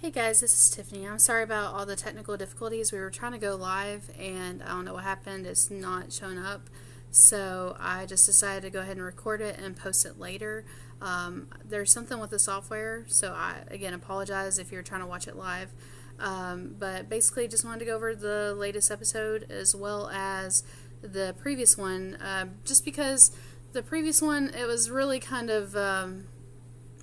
Hey guys, this is Tiffany. I'm sorry about all the technical difficulties. We were trying to go live and I don't know what happened. It's not showing up. So I just decided to go ahead and record it and post it later. There's something with the software, so I again apologize if you're trying to watch it live. But basically just wanted to go over the latest episode as well as the previous one. Just because the previous one, it was really kind of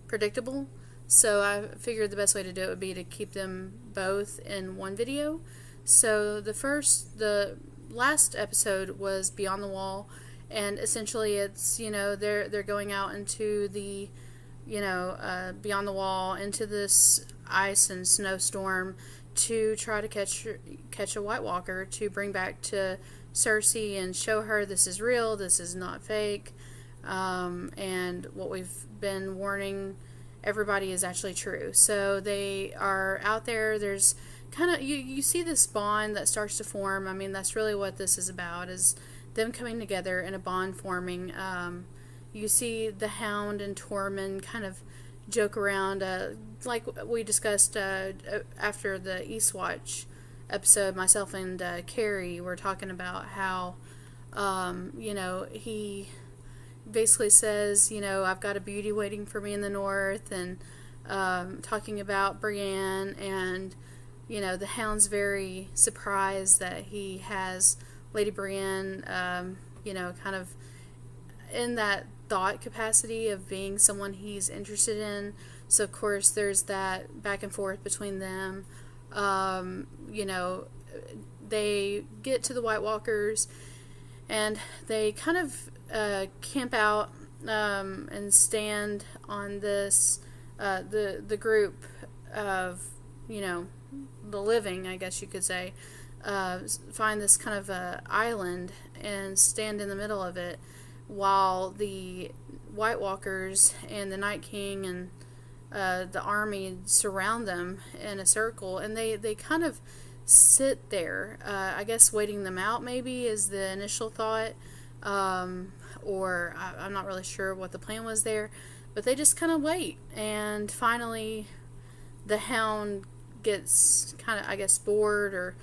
predictable. So I figured the best way to do it would be to keep them both in one video. So the last episode was Beyond the Wall, and essentially it's, they're going out into the, beyond the wall, into this ice and snowstorm to try to catch a White Walker to bring back to Cersei and show her this is real, this is not fake, and what we've been warning everybody is actually true. So they are out there. There's kind of, you see this bond that starts to form. I mean, that's really what this is about, is them coming together and a bond forming. You see the Hound and Tormund kind of joke around, like we discussed after the Eastwatch episode. Myself and Carrie were talking about how, he basically says, I've got a beauty waiting for me in the north, and talking about Brienne, and the Hound's very surprised that he has Lady Brienne, kind of in that thought capacity of being someone he's interested in. So of course there's that back and forth between them. They get to the White Walkers and they kind of camp out and stand on this the group of the living, I guess you could say, find this kind of island and stand in the middle of it while the White Walkers and the Night King and the army surround them in a circle, and they kind of sit there, I guess waiting them out maybe is the initial thought. Or I'm not really sure what the plan was there, but they just kind of wait, and finally the Hound gets kind of, I guess, bored or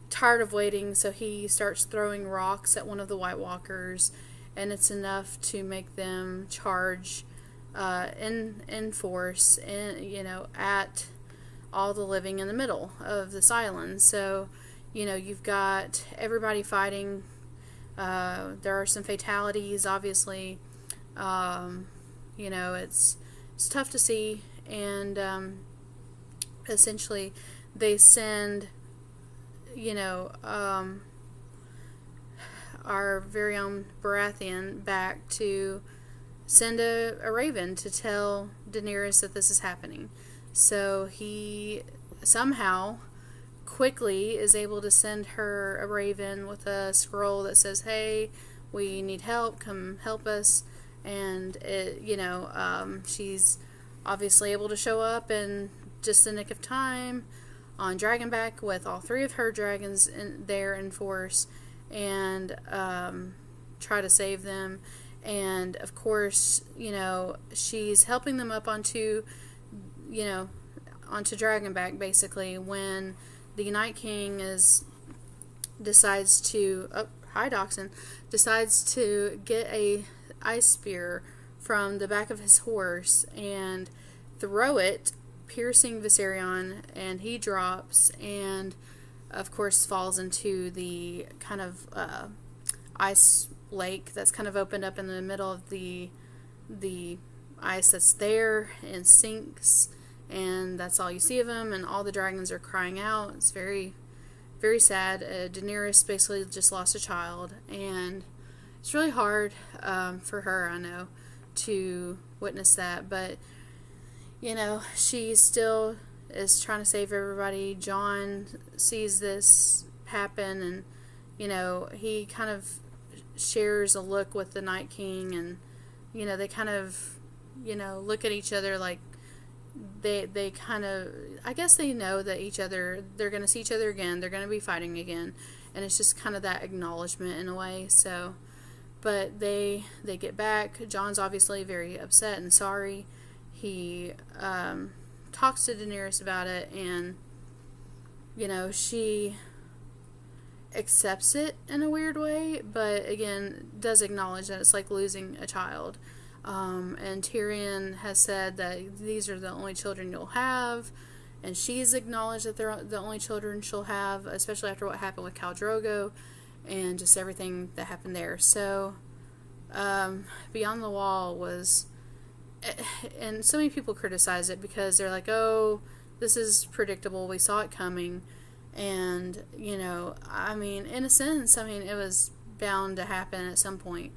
tired of waiting, so he starts throwing rocks at one of the White Walkers, and it's enough to make them charge in force, and at all the living in the middle of this island. So you've got everybody fighting. There are some fatalities, obviously. It's tough to see, and essentially they send our very own Baratheon back to send a raven to tell Daenerys that this is happening. So he somehow quickly is able to send her a raven with a scroll that says, hey, we need help, come help us. And she's obviously able to show up in just the nick of time on Dragonback with all three of her dragons there in force, and try to save them. And of course she's helping them up onto Dragonback, basically, when the Night King decides to get a ice spear from the back of his horse and throw it, piercing Viserion, and he drops and of course falls into the kind of ice lake that's kind of opened up in the middle of the ice that's there, and sinks. And that's all you see of him, and all the dragons are crying out. It's very, very sad. Daenerys basically just lost a child, and it's really hard for her, I know, to witness that. But, she still is trying to save everybody. Jon sees this happen, and, he kind of shares a look with the Night King, and, they kind of, look at each other like, they kind of, I guess they know that they're going to see each other again, they're going to be fighting again, and it's just kind of that acknowledgement in a way. So, but they get back. Jon's obviously very upset and sorry. He talks to Daenerys about it, and, she accepts it in a weird way, but again, does acknowledge that it's like losing a child. And Tyrion has said that these are the only children you'll have, and she's acknowledged that they're the only children she'll have, especially after what happened with Khal Drogo and just everything that happened there. So, Beyond the Wall was, and so many people criticize it because they're like, oh, this is predictable, we saw it coming, and, in a sense, it was bound to happen at some point.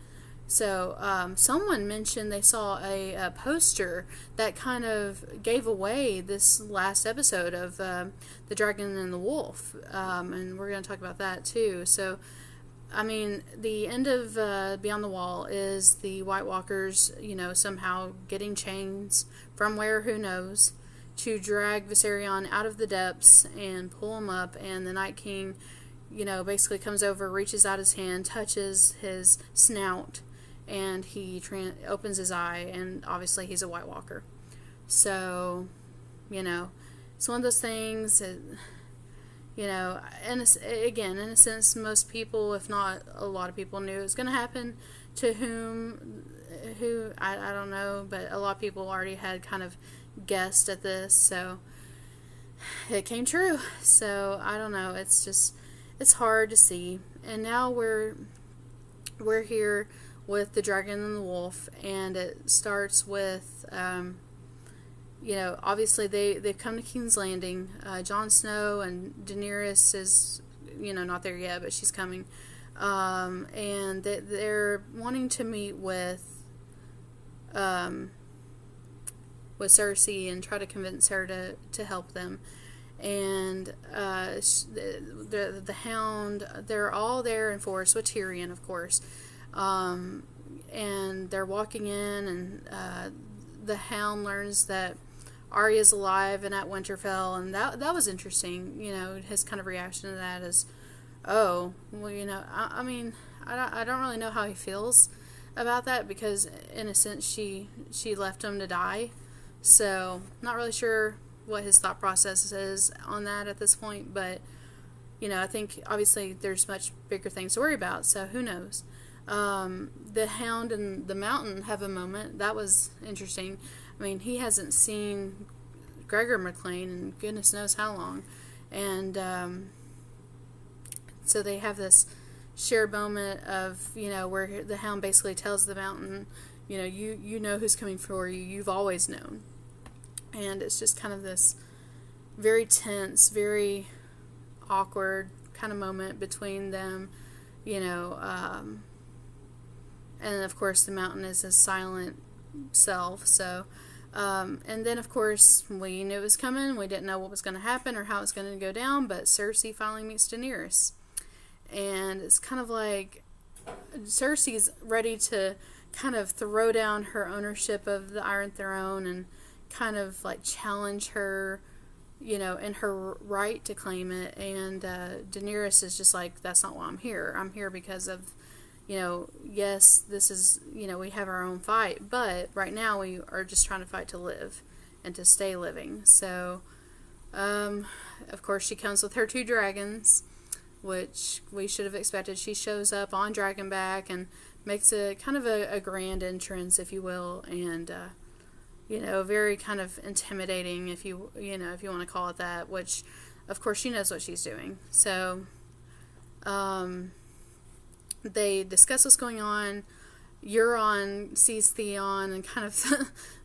So, someone mentioned they saw a poster that kind of gave away this last episode of The Dragon and the Wolf, and we're going to talk about that too. So, the end of Beyond the Wall is the White Walkers, somehow getting chains from where, who knows, to drag Viserion out of the depths and pull him up, and the Night King, basically comes over, reaches out his hand, touches his snout, and he opens his eye, and obviously he's a White Walker. So, it's one of those things that, in a sense, most people, if not a lot of people, knew it was going to happen. To who, I don't know, but a lot of people already had kind of guessed at this, so it came true. So, I don't know, it's hard to see. And now we're here with The Dragon and the Wolf, and it starts with, obviously they've come to King's Landing. Jon Snow and Daenerys is, not there yet, but she's coming. And they're wanting to meet with Cersei and try to convince her to help them. And the Hound, they're all there in force with Tyrion, of course. And they're walking in, and the Hound learns that Arya's alive and at Winterfell, and that was interesting. His kind of reaction to that is, oh, well, I don't really know how he feels about that, because in a sense she left him to die, so not really sure what his thought process is on that at this point. But I think obviously there's much bigger things to worry about, so who knows. The Hound and the Mountain have a moment. That was interesting. He hasn't seen Gregor McLean in goodness knows how long. And so they have this shared moment of, where the Hound basically tells the Mountain, you know who's coming for you. You've always known. And it's just kind of this very tense, very awkward kind of moment between them, and of course the Mountain is a silent self. So, and then of course we knew it was coming. We didn't know what was going to happen or how it's going to go down, but Cersei finally meets Daenerys. And it's kind of like Cersei's ready to kind of throw down her ownership of the Iron Throne and kind of like challenge her, in her right to claim it. And Daenerys is just like, that's not why I'm here. I'm here because of, yes, this is, we have our own fight, but right now we are just trying to fight to live and to stay living. So, of course, she comes with her 2 dragons, which we should have expected. She shows up on Dragonback and makes a kind of a grand entrance, if you will, and very kind of intimidating, if you want to call it that, which of course she knows what she's doing. So they discuss what's going on. Euron sees Theon and kind of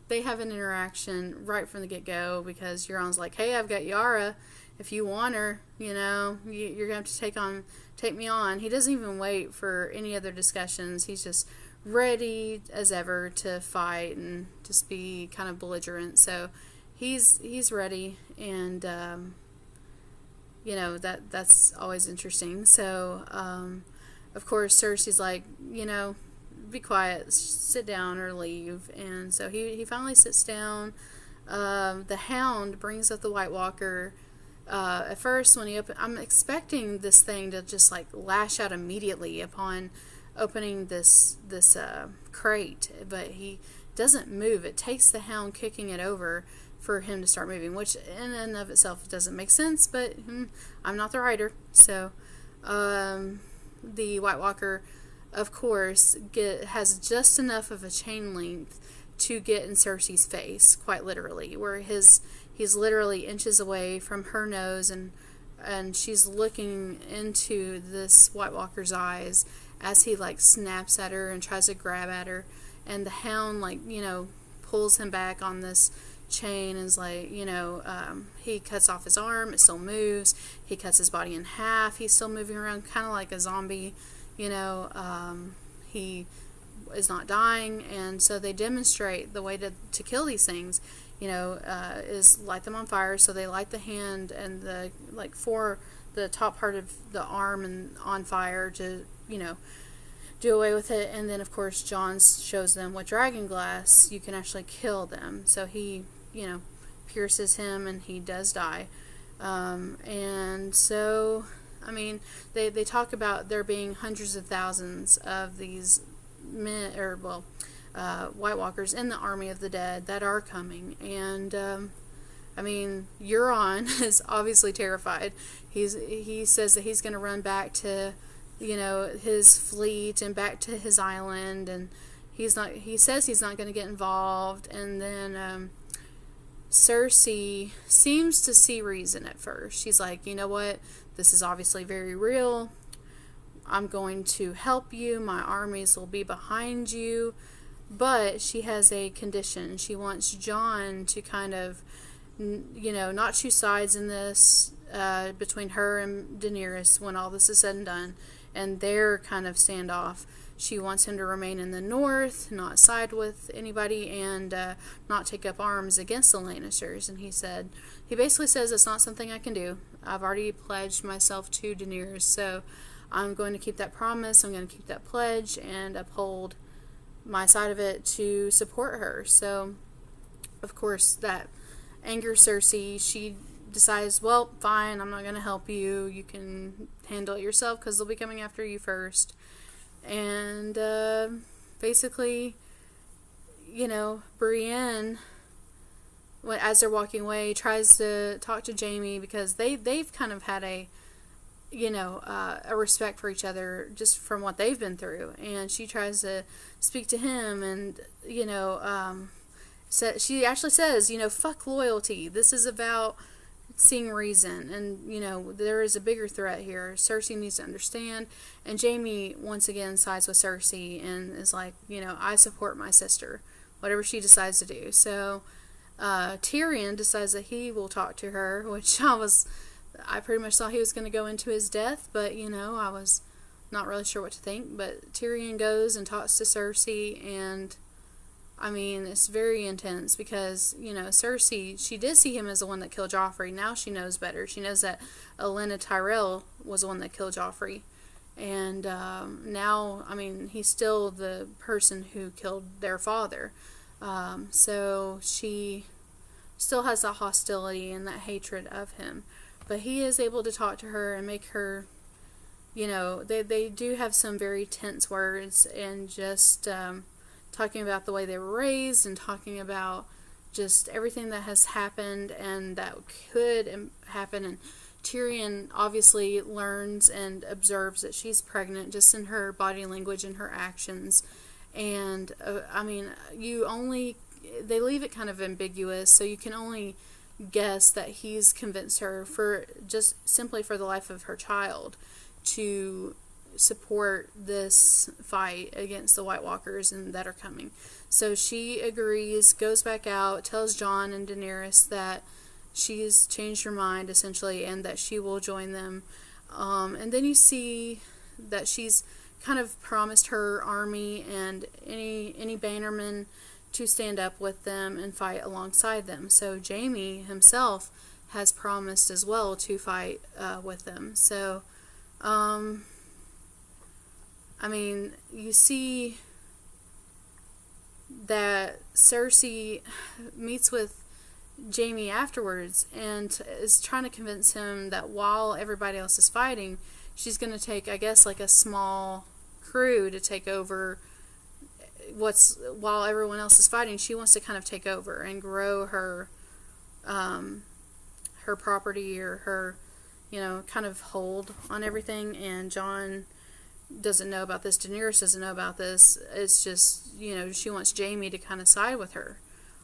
they have an interaction right from the get-go, because Euron's like, hey, I've got Yara. If you want her, you're going to have to take me on. He doesn't even wait for any other discussions. He's just ready as ever to fight and just be kind of belligerent. So he's ready, and that's always interesting. So of course Cersei's like, be quiet, sit down or leave. And so he finally sits down. The Hound brings up the White Walker. At first, when I'm expecting this thing to just like lash out immediately upon opening this crate, but he doesn't move. It takes the Hound kicking it over for him to start moving, which in and of itself doesn't make sense, but I'm not the writer. So the White Walker, of course, has just enough of a chain length to get in Cersei's face, quite literally, where he's literally inches away from her nose, and she's looking into this White Walker's eyes as he like snaps at her and tries to grab at her, and the Hound, like, pulls him back on this chain, and is like, he cuts off his arm, it still moves, he cuts his body in half, he's still moving around kind of like a zombie, he is not dying. And so they demonstrate the way to kill these things, is light them on fire. So they light the hand and for the top part of the arm and on fire to, do away with it. And then of course Jon shows them with dragon glass you can actually kill them. So he, pierces him and he does die. And so, I mean, they talk about there being hundreds of thousands of these men, White Walkers in the army of the dead that are coming. And I mean, Euron is obviously terrified. He says that he's going to run back to, his fleet and back to his island, and he says he's not going to get involved. And then Cersei seems to see reason at first. She's like, you know what, this is obviously very real. I'm going to help you. My armies will be behind you. But she has a condition. She wants Jon to kind of, not choose sides in this between her and Daenerys when all this is said and done, and their kind of standoff. She wants him to remain in the north, not side with anybody, and not take up arms against the Lannisters. And he basically says, it's not something I can do. I've already pledged myself to Daenerys, so I'm going to keep that promise. I'm going to keep that pledge and uphold my side of it to support her. So, of course, that angers Cersei. She decides, well, fine, I'm not going to help you. You can handle it yourself because they'll be coming after you first. And basically, Brienne, as they're walking away, tries to talk to Jaime because they've kind of had a respect for each other just from what they've been through. And she tries to speak to him, and she actually says, fuck loyalty. This is about seeing reason, and there is a bigger threat here. Cersei needs to understand. And Jaime once again sides with Cersei and is like, I support my sister, whatever she decides to do. So Tyrion decides that he will talk to her, which I pretty much thought he was going to go into his death, but I was not really sure what to think. But Tyrion goes and talks to Cersei, and I mean, it's very intense because, Cersei, she did see him as the one that killed Joffrey. Now she knows better. She knows that Olenna Tyrell was the one that killed Joffrey. And now, I mean, he's still the person who killed their father. So she still has that hostility and that hatred of him. But he is able to talk to her and make her, they do have some very tense words, and just talking about the way they were raised and talking about just everything that has happened and that could happen. And Tyrion obviously learns and observes that she's pregnant just in her body language and her actions. And I mean, they leave it kind of ambiguous, so you can only guess that he's convinced her for just simply for the life of her child to support this fight against the White Walkers and that are coming. So she agrees, goes back out, tells Jon and Daenerys that she's changed her mind essentially, and that she will join them. And then you see that she's kind of promised her army and any bannermen to stand up with them and fight alongside them. So Jaime himself has promised as well to fight with them. So I mean, you see that Cersei meets with Jaime afterwards and is trying to convince him that while everybody else is fighting, she's going to take, I guess, like a small crew to take over while everyone else is fighting. She wants to kind of take over and grow her her property or her, kind of hold on everything. And Jon doesn't know about this. Daenerys doesn't know about this. It's just, she wants Jaime to kind of side with her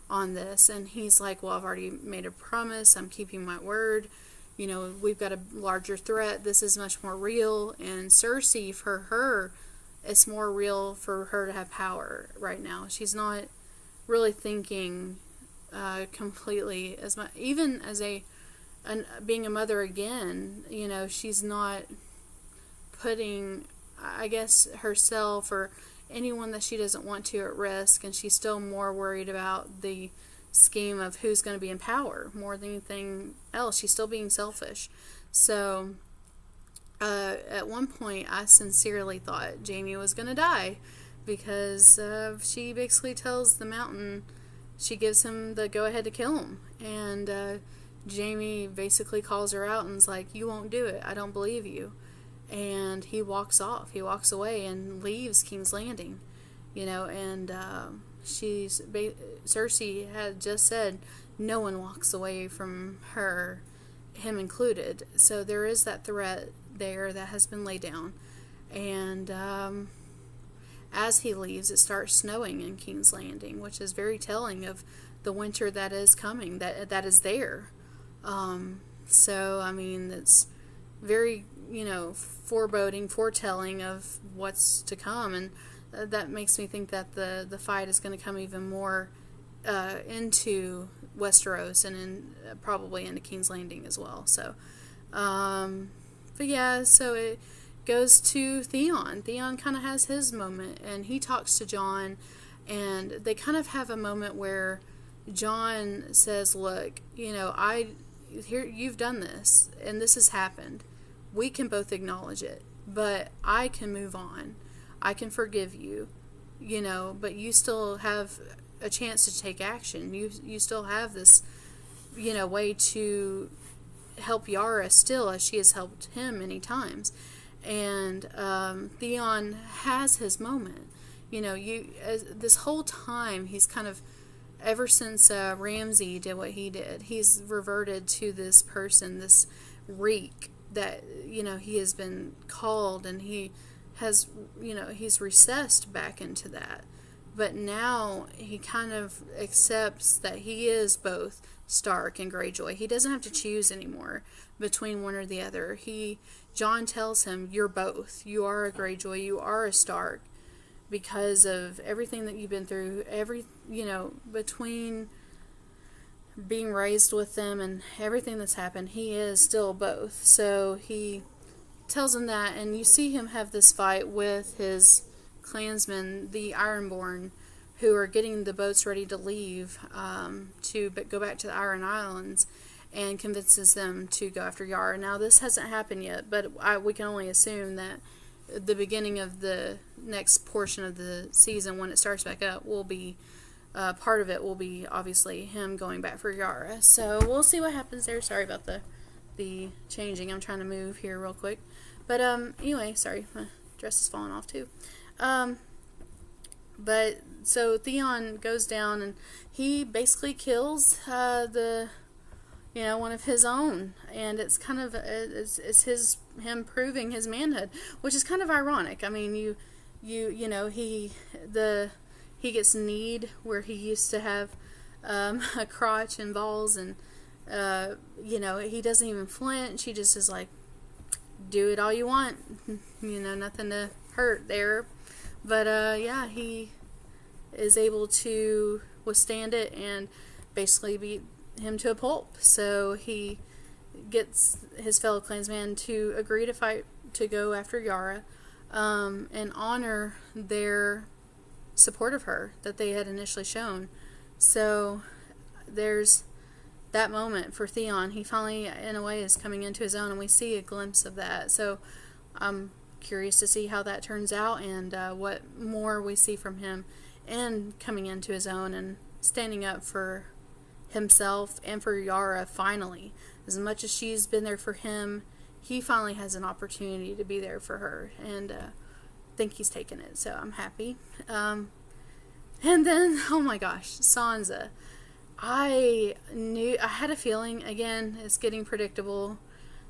on this. And he's like, well, I've already made a promise. I'm keeping my word. We've got a larger threat. This is much more real. And Cersei, for her, it's more real for her to have power right now. She's not really thinking completely as much, even as being a mother again, she's not putting, I guess, herself or anyone that she doesn't want to at risk, and she's still more worried about the scheme of who's going to be in power more than anything else. She's still being selfish. So at one point I sincerely thought Jaime was going to die, because she basically tells the mountain, she gives him the go-ahead to kill him, and Jaime basically calls her out and is like, you won't do it, I don't believe you. And he walks off. He walks away and leaves King's Landing, and Cersei had just said no one walks away from her, him included. So there is that threat there that has been laid down. And as he leaves, it starts snowing in King's Landing, which is very telling of the winter that is coming, that is there. So, I mean, it's very, foreboding, foretelling of what's to come, and that makes me think that the fight is going to come even more into Westeros and probably into King's Landing as well. So, but yeah, so it goes to Theon. Theon kind of has his moment, and he talks to Jon, and they kind of have a moment where Jon says, look, here, you've done this, and this has happened. We can both acknowledge it, but I can move on. I can forgive you, but you still have a chance to take action. You still have this, way to help Yara still, as she has helped him many times. And Theon has his moment. This whole time, he's kind of, ever since Ramsay did what he did, he's reverted to this person, this reek that, he has been called, and he has, he's recessed back into that. But now he kind of accepts that he is both Stark and Greyjoy. He doesn't have to choose anymore between one or the other. Jon tells him, you're both. You are a Greyjoy, you are a Stark, because of everything that you've been through, between being raised with them and everything that's happened, he is still both. So he tells him that, and you see him have this fight with his clansmen, the Ironborn, who are getting the boats ready to leave to go back to the Iron Islands, and convinces them to go after Yara. Now, this hasn't happened yet, but we can only assume that the beginning of the next portion of the season, when it starts back up, will be part of it will be obviously him going back for Yara. So we'll see what happens there. Sorry about the changing. I'm trying to move here real quick. But anyway, sorry, my dress is falling off too. But so Theon goes down, and he basically kills one of his own, and it's kind of it's him proving his manhood, which is kind of ironic. I mean, he gets kneed where he used to have a crotch and balls, and he doesn't even flinch. He just is like, do it all you want, nothing to hurt there. But yeah, he is able to withstand it and basically beat him to a pulp. So he gets his fellow clansmen to agree to fight, to go after Yara, and honor their support of her that they had initially shown. So there's that moment for Theon. He finally, in a way, is coming into his own, and we see a glimpse of that. So I'm curious to see how that turns out, and what more we see from him, and coming into his own and standing up for himself and for Yara finally. As much as she's been there for him, he finally has an opportunity to be there for her, and I think he's taken it, so I'm happy. And then, oh my gosh, Sansa. I had a feeling, again, it's getting predictable,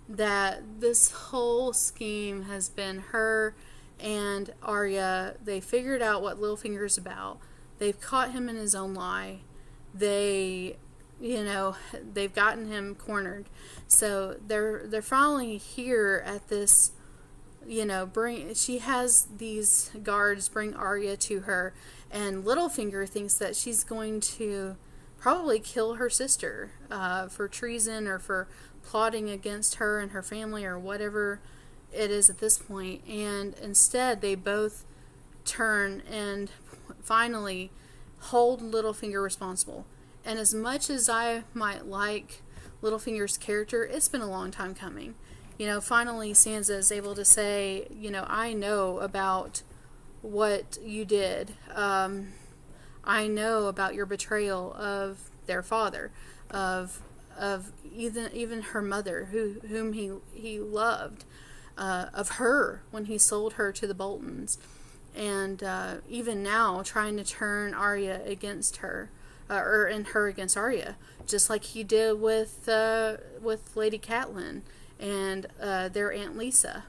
that this whole scheme has been her and Arya. They figured out what Littlefinger's about. They've caught him in his own lie. They, they've gotten him cornered. So they're finally here at this, she has these guards bring Arya to her, and Littlefinger thinks that she's going to probably kill her sister for treason or for plotting against her and her family or whatever it is at this point. And instead, they both turn and finally hold Littlefinger responsible. And as much as I might like Littlefinger's character, it's been a long time coming. Finally Sansa is able to say, I know about what you did. I know about your betrayal of their father, of even her mother, whom he loved, of her when he sold her to the Boltons, and even now trying to turn Arya against her, and her against Arya, just like he did with Lady Catelyn and their Aunt Lisa,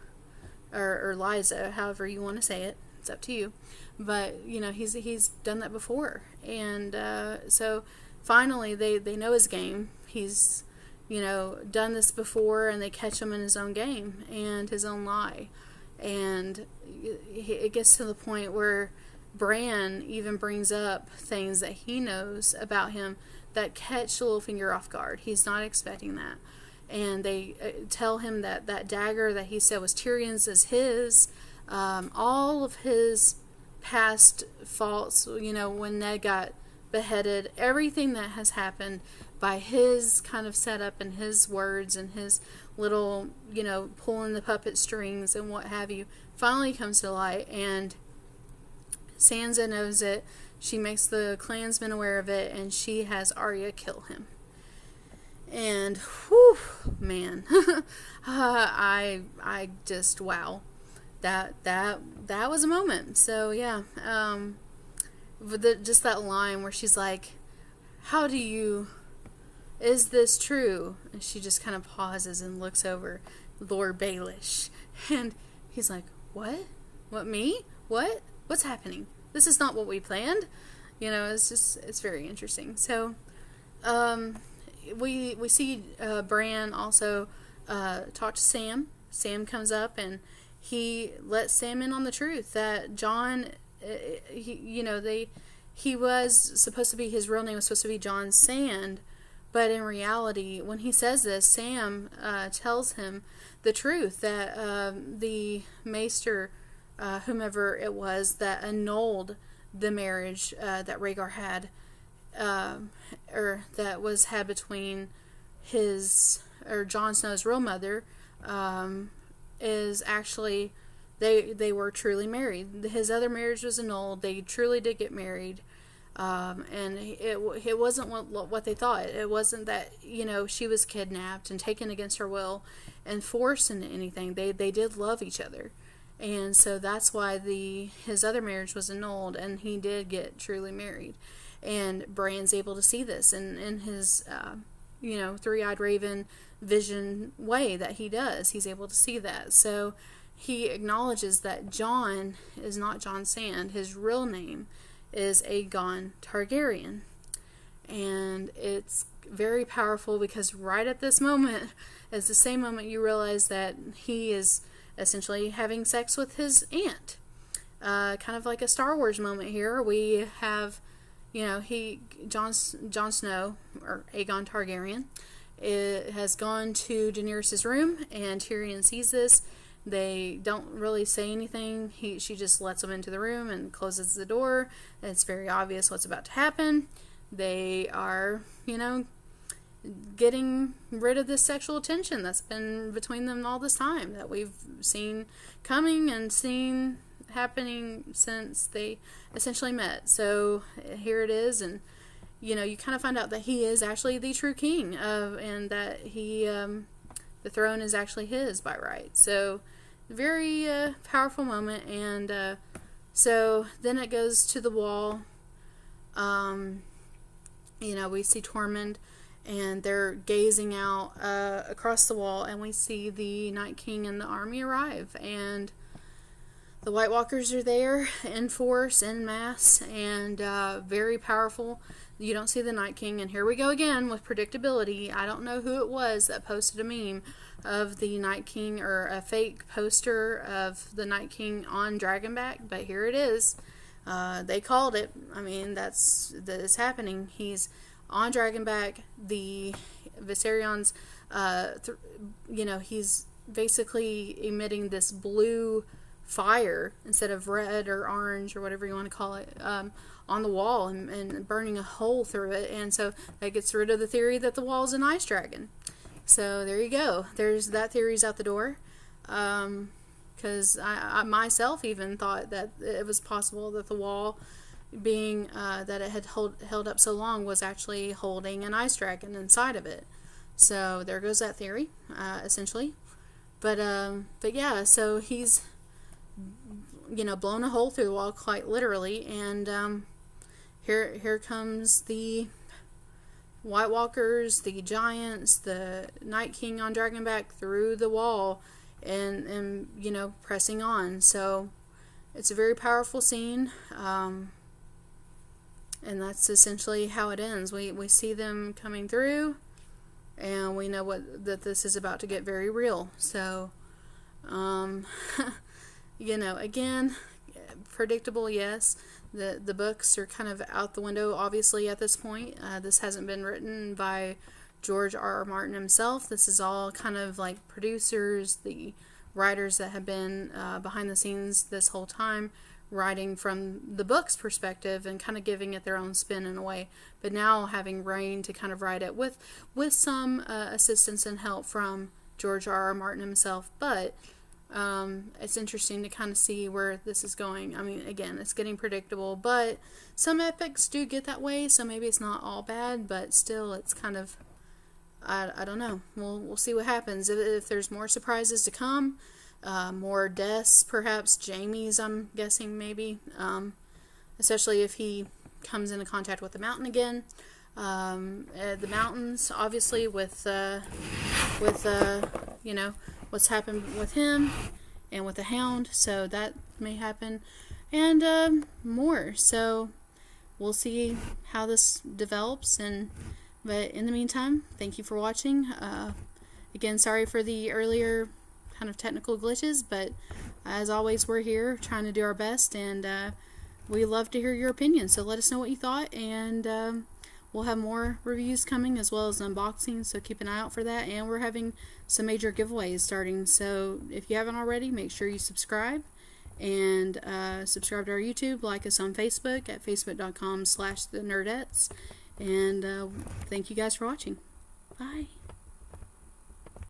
or Liza, however you want to say it. It's up to you. But, he's done that before. And so finally they know his game. He's, done this before, and they catch him in his own game and his own lie. And it gets to the point where Bran even brings up things that he knows about him that catch Littlefinger off guard. He's not expecting that. And they tell him that that dagger that he said was Tyrion's is his. All of his past faults, when Ned got beheaded, everything that has happened by his kind of setup and his words and his little, pulling the puppet strings and what have you, finally comes to light. And Sansa knows it. She makes the clansmen aware of it, and she has Arya kill him. And, whew, man, I just, wow. That was a moment. So yeah, just that line where she's like, is this true? And she just kind of pauses and looks over Lord Baelish, and he's like, what me? What's happening? This is not what we planned. It's very interesting. So we see Bran also talk to Sam. Sam comes up and he lets Sam in on the truth that John, he was supposed to be, his real name was supposed to be John Sand, but in reality, when he says this, Sam tells him the truth that the Maester, whomever it was, that annulled the marriage that Rhaegar had, or that was had between Jon Snow's real mother, is actually, they were truly married. His other marriage was annulled. They truly did get married. And it wasn't what they thought. It wasn't that, she was kidnapped and taken against her will and forced into anything. They did love each other. And so that's why his other marriage was annulled, and he did get truly married. And Bran's able to see this in his, three-eyed raven vision way that he does. He's able to see that. So he acknowledges that John is not John Sand. His real name is Aegon Targaryen. And it's very powerful because right at this moment is the same moment you realize that he is essentially having sex with his aunt. Kind of like a Star Wars moment here. We have, Jon Snow, or Aegon Targaryen, has gone to Daenerys' room, and Tyrion sees this. They don't really say anything. She just lets him into the room and closes the door. It's very obvious what's about to happen. They are, getting rid of this sexual tension that's been between them all this time, that we've seen coming and seen happening since they essentially met. So here it is, and you kind of find out that he is actually the true king, and that he, the throne is actually his by right. So very powerful moment. And so then it goes to the wall, we see Tormund, and they're gazing out across the wall, and we see the Night King and the army arrive, and the White Walkers are there in force, en masse, and very powerful. You don't see the Night King, and here we go again with predictability. I don't know who it was that posted a meme of the Night King, or a fake poster of the Night King on Dragonback, but here it is. They called it. I mean, that's happening. He's on Dragonback. The Viserions, he's basically emitting this blue fire instead of red or orange or whatever you want to call it, on the wall, and burning a hole through it, and so that gets rid of the theory that the wall is an ice dragon. So there you go. There's that theory's out the door. Because I myself even thought that it was possible that the wall, being that it had held up so long, was actually holding an ice dragon inside of it. So there goes that theory, essentially. But yeah, so he's blown a hole through the wall, quite literally, and here comes the White Walkers, the giants, the Night King on Dragonback through the wall, and pressing on. So it's a very powerful scene, and that's essentially how it ends. We see them coming through, and we know that this is about to get very real. So again, predictable, yes. The books are kind of out the window, obviously, at this point. This hasn't been written by George R.R. Martin himself. This is all kind of like producers, the writers that have been behind the scenes this whole time, writing from the book's perspective and kind of giving it their own spin in a way. But now having Rain to kind of write it with some assistance and help from George R.R. Martin himself. But it's interesting to kind of see where this is going. I mean, again, it's getting predictable, but some epics do get that way, so maybe it's not all bad, but still, it's kind of, I don't know. We'll see what happens. If there's more surprises to come, more deaths, perhaps Jaime's, I'm guessing, maybe, especially if he comes into contact with the mountain again. The mountains, obviously, with what's happened with him and with the Hound, so that may happen, and more. So we'll see how this develops, but in the meantime, thank you for watching. Again, sorry for the earlier kind of technical glitches, but as always, we're here trying to do our best, and we love to hear your opinions, so let us know what you thought, and we'll have more reviews coming as well as unboxings, so keep an eye out for that. And we're having some major giveaways starting, so if you haven't already, make sure you subscribe, and subscribe to our YouTube, like us on Facebook at facebook.com/the Nerdettes, and thank you guys for watching. Bye.